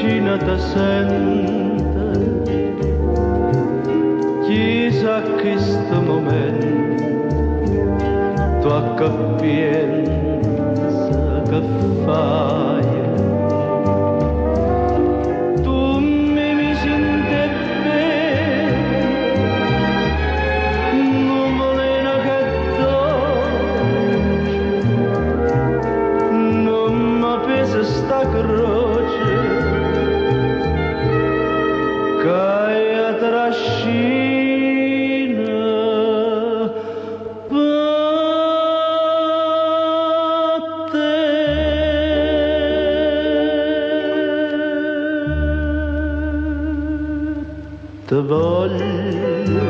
vicina te sente, chissà che sto momento tu a capienza che fai. Tu mi senti bene, non volena che dolce, non mi pesa sta croce che trascina per te. Te voglio,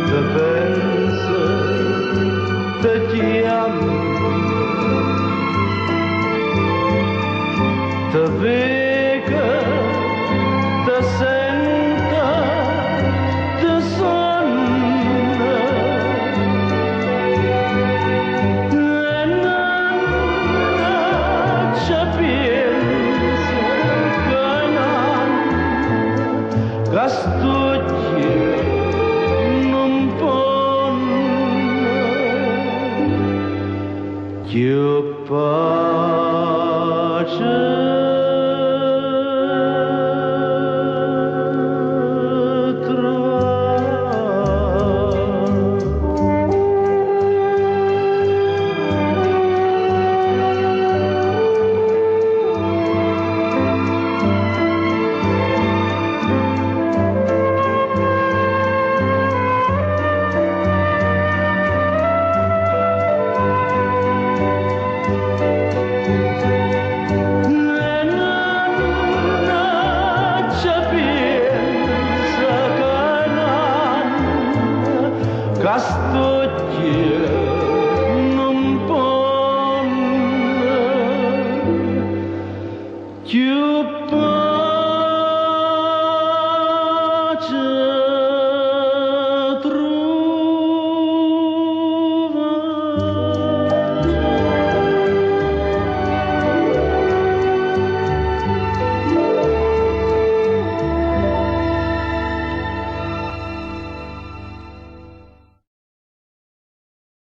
te penso, te chiamo, te vedo.